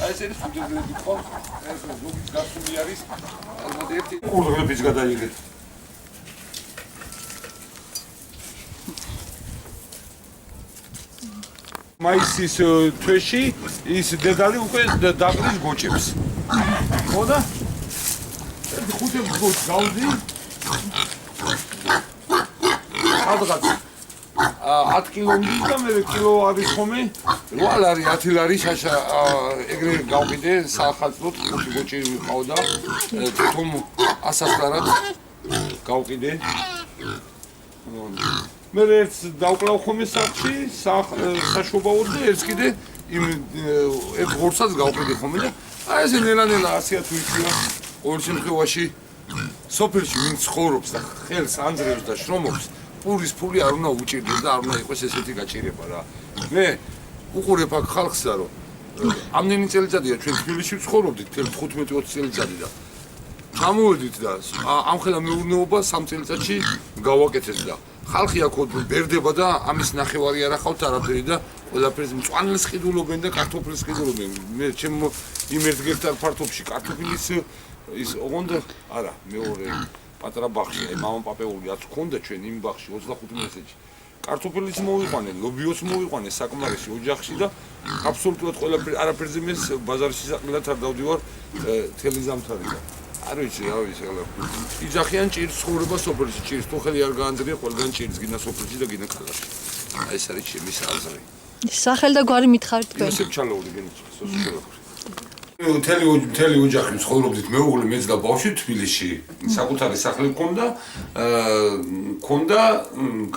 აი ეს არის ფუტბოლები ხო? ეს ზოგი გასული არის. ალბათ ერთი ყურღლების გადაიღეთ. მაისის თვეში ის დედალი უკვე დაყრის გოჭებს. ხო და? ეს ხუთი გოჭ გავდი. სადღაც 10 კილომდის და მე კილო არის ხომე 8 ლარი 10 ლარი შაშა ეგრე გავყიდე საახალწლოდ ხუთი გოჭი მიყავდა თვითონ 100 ლარად გავყიდე მე ერთ დავკლავ ხომე სახში საშობაოდ და ერთ კიდე იმ ერთ ღორსაც გავყიდე ხომე და აი ეს ნელა 100 თუ იქია ორ შემთხვევაში სოფელში ვინც ცხოვრობს და ხელს ანძრევს და შრომობს პურის ფული არ უნდა უჭირდეს და არ უნდა იყოს ესეთი გაჭირება რა. მე უყურებ აქ ხალხს და რომ ამდენი წელიწადია ჩვენ თბილისში ვცხოვრობდით 15-20 წელიწადი და ჩამოვედით და ამ ხელა მეურნეობა 3 წელიწადში გავაკეთეთ და ხალხი აქ ბერდება და ამის ნახევარი არ ახავთ არაფერი და ყველაფერს მწვანელს ყიდულობენ და კარტოფილს ყიდულობენ. მე ჩემ იმ 1 გექტარ ფართობში კარტოფილის ის ოღონდ არა მეორე პატარა ბაღში, აი მამამ პაპეული რაც ქონდა ჩვენ იმ ბაღში 25 მეტრში. კარტოფილიც მოვიყვანე, ლობიოც მოვიყვანე საკმარისი ოჯახში და აბსოლუტურად ყველაფერი არაფერზე მე ბაზარში საყლად არ დავდივარ თელი ზამთარი და არ ვიცი რა ვიცი ახლა. იძახიან ჭირს ცხოვრება სოფელში, ჭირს თუ ხელი არ გაანძრია ყველგან ჭირს გინდა სოფელში და გინდა ქალაქში. აი ეს არის ჩემი აზრი. სახელი და გვარი მითხარით თქვენ. ისე ჩალაული გენიჩ. მთელი ოჯახი ცხოვრობდით მეუღლე მეც და ბავშვი თბილისში საკუთარი სახლი ჰქონდა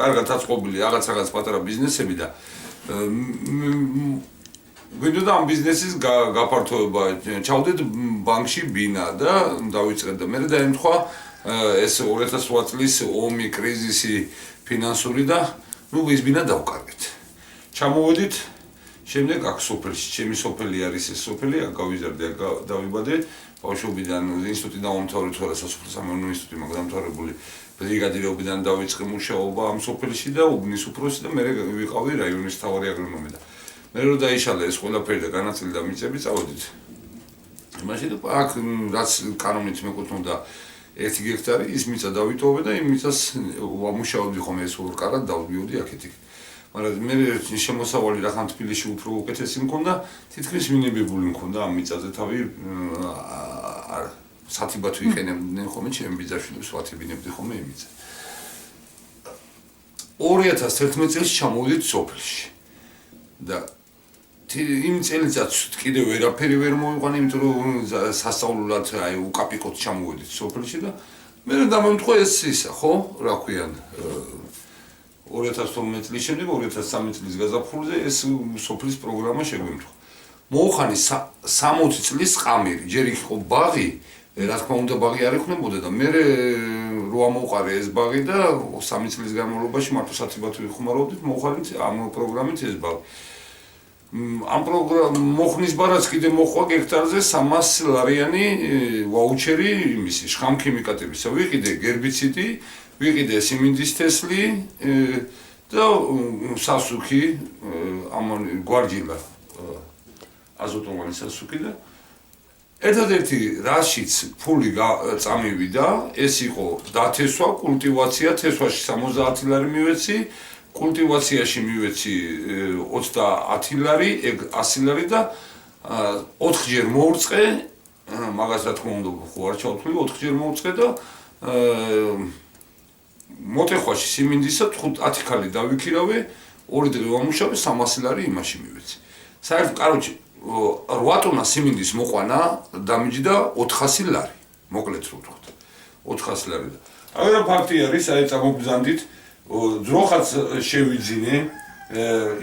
კარგად აწყობილი რაღაც პატარა ბიზნესები და გვინდოდა ამ ბიზნესის გაფართოება ჩავდეთ ბანკში ბინა და დავიწყეთ და მე დაემთხვა ეს 2008 წლის ომი კრიზისი ფინანსური და ნუ ის ბინა დავკარგეთ ჩამოვედით შემდეგ აქ სოფელში, ჩემი სოფელი არის ეს სოფელი, აქ გავიზარდე, დავიბადე, ბავშვობიდან ინსტიტუტი დავამთავრე, თორე სასოფლო-სამეურნეო ინსტიტუტი მაგ დამთავრებული ბრიგადირობიდან დავიწყე მუშაობა ამ სოფელში და უბნის უფროსი და მე ვიყავი რაიონის მთავარი აგრონომი და მე რო დაიშალა ეს ყველაფერი და განაწილი და მიწები წავედით. მაშინ აქ რაც კანონით მეკუთვნოდა 1 გექტარი, ის მიწა დავითოვე და იმ მიწას ვამუშავებდი ხომ ეს ორკარად დავდიოდი აქეთ. მაგრამ მე შემოსავალი რახან თბილისში უფრო უკეთესი მქონდა, თითქმის მინებებული მქონდა ამ მიწაზე თავი სათიბად ვიყენებდნენ ხოლმე ჩემი ბიძაშვილებს ვათებინებდი ხოლმე იმიზე. 2011 წელს ჩამოვიდით სოფელში. და იმ წელიწადს კიდევ ვერაფერი ვერ მოვიყვანე, იმიტომ რომ სასწაულად აი უკაპიკოდ ჩამოვიდით სოფელში და მე დამემთხვა ეს ისა, ხო, რა ქვიან 2012 წლის შემდეგ 2013 წლის გაზაფხულზე ეს სოფლის პროგრამა შეგვემთხვა. მოუხანი 60 წლის ყამირი, ჯერ იქ იყო ბაღი, რა თქმა უნდა ბაღი არ იხნებოდა და მე რო ამოყარე ეს ბაღი და 3 წლის განმავლობაში მარტო სათიბად ვიხმარობდით, მოუხარით ამ პროგრამით ეს ბაღი. ამ მოხნის ბარაც კიდე მოხვა გექტარზე 300 ლარიანი ვაუჩერი იმისი შხამქიმიკატებისა. ვიყიდე გერბიციდი ვიყიდე სიმინდის თესლი და სასუქი ამონი გვარჯილა აზოტოვანი სასუქი და ერთადერთი რაშიც ფული წამივიდა ეს იყო დათესვა, კულტივაცია, თესვაში 70 ლარი მივეცი, კულტივაციაში მივეცი 30 ლარი, 100 ლარი და 4 ჯერ მოურწყე, მაგას რა თქმა უნდა ხო არ ჩავთვლი, 4 ჯერ მოურწყე და მოტეხვაში სიმინდისა 10 ქალი დავიქირავე, 2 დღე ვამუშავე, 300 ლარი იმაში მივეცი. საერთოდ, კაროჩი, 8 ტონა სიმინდის მოყვანა დამიჯდა 400 ლარი. მოკლედ რო ვთქვათ. 400 ლარი და. აგერა ფაქტი არის, აი წამოგბრძანდით, ძროხაც შევიძინე,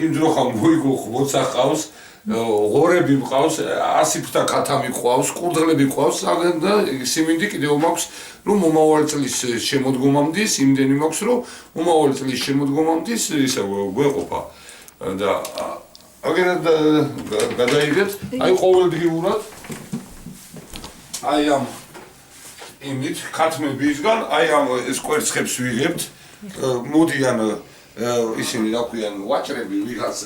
იმ ძროხამ მოიგო ხმოცა ყავს, ღორები მყავს, 100 ფთა კათა მიყავს, კურდღლები მყავს და სიმინდი კიდევ მაქვს, რომ მომავალი წლის შემოდგომამდე იმდენი მაქვს, რომ მომავალი წლის შემოდგომამდე ისა გვეყოფა და აგერად გადაიგეთ, აი ყოველდღიურად აი ამ იმით ქათმებისგან, აი ამ ეს კვერცხებს ვიღებთ, მოდიან ისინი რა ქვიან ვაჭრები ვიღაც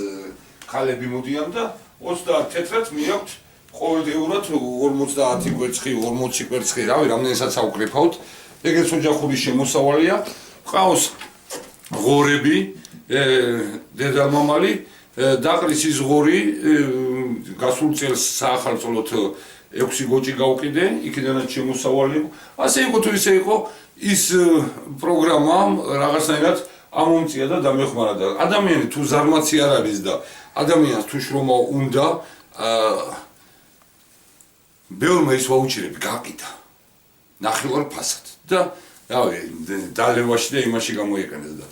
ქალები მოდიან და 30 თეთრად მიაქვთ ყოველდღიურად 50 კვერცხი 40 კვერცხი რავი რამდენსაც აუკრიფავთ ეგეც ოჯახური შემოსავალია ყავს ღორები დედამამალი დაყრის ის ღორი გასულ წელს საახალწლოდ 6 გოჭი გავყიდე იქიდანაც შემოსავალი ასე იყო თუ ისე იყო ის პროგრამა რაღაცნაირად ამომწია და დამეხმარა და ადამიანი თუ ზარმაცი არ არის და ადამიანს თუ შრომა უნდა ბევრმა ის ვაუჩერები გაყიდა ნახევარ ფასად და რავი დალევაში და იმაში გამოიყენეს და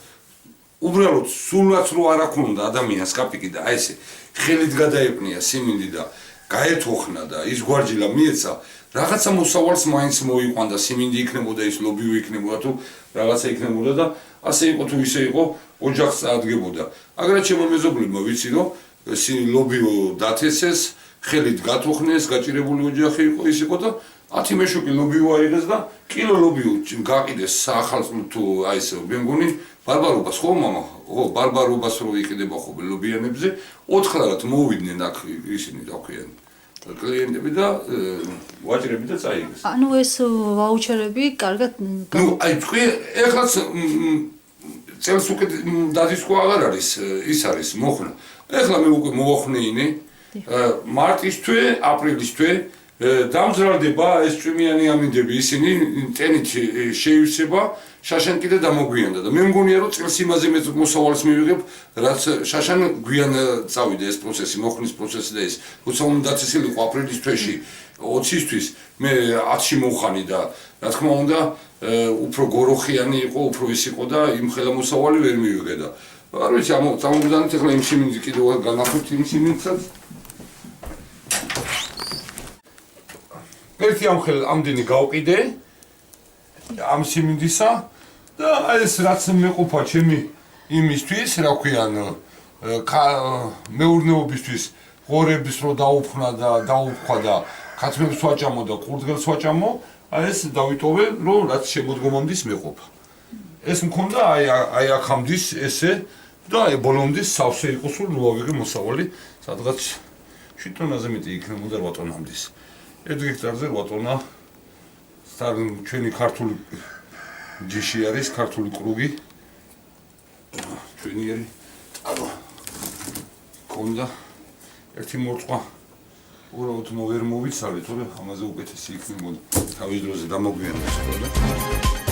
უბრალოდ სულაც რო არ აქვს ადამიანს კაპიკი და აი ესე ხელით გადაეპნია სიმინდი და გაეთოხნა და ის გვარჯილა მიეცა რაღაცა მოსავალს მაინც მოიყვანდა სიმინდი იქნებოდა ის ლობიო იქნებოდა თუ რაღაცა იქნებოდა და ასე იყო თუ ისე იყო ოჯახს წაადგებოდა აგრეთ ჩემო მეზობლებმა ვიცი რომ ლობიო დათესეს ხელით გათოხნეს გაჭირებული ოჯახი იყო ის იყო და 10 მეშუკი ლობიო აიღეს და კილო ლობიო გაყიდეს საახალწლო თუ აი ესე ბენგონი ბარბარობას ხო მამა ხო ბარბარობას რო იყიდება ხო ლობიანებზე 4 ხლარად მოვიდნენ აქ ისინი რა ქვიან კლიენტები და ვაჭრები და წაიღეს ანუ ეს ვაუჩერები კარგად ნუ აი თქვი ეხლაც წელს უკვე დათის ხო აღარ არის ის არის მოხნა ეხლა მე უკვე მოვახვნეინე მარტის თვე აპრილის თვე დამზრალდება ეს წვიმიანი ამინდები ისინი ტენით შეივსება შაშან კიდე დამოგვიანდა და მე მგონია რომ წელს იმაზე მე მოსავალს მივიღებ რაც შაშან გვიან წავიდა ეს პროცესი მოხნის პროცესი და ეს როცა უნდა დაწესილიყო აპრილის თვეში 20-ისთვის მე 10-ში მოვხანი და რა თქმა უნდა უფრო გოროხიანი იყო უფრო ის იყო და იმ ხელა მოსავალი ვერ მივიღე და არ ვიცი ამოგდანით ახლა იმ სიმინდი კიდევ განახოთ იმ სიმინდსაც ერთი ამდენი გავყიდე ამ სიმინდისა და ეს რაც მეყოფა ჩემი იმისთვის რა ქვიან მეურნეობისთვის ღორების რო დაუფხნა და დაუფხვა და ქათმებს ვაჭამო და ყურძღელს ვაჭამო ეს დავიტოვე რომ რაც შემოდგომამდე მეყოფა ეს მქონდა აი აქამდე ესე და აი ბოლომდე სავსე იყო სულ ლოვიგი მოსავალი სადღაც 7 ტონაზე მეტი იქნებოდა 8 ტონამდე 1 ჰექტარზე 8 ტონა ჩვენი ქართული ჯიში არის ქართული კრუგი ჩვენიერი აბა კონდა ერთი მორწვა უბრალოდ ვერ მოვიცალე თორე ამაზე უკეთესი იქნებოდა თავის დროზე დამოგვიანდა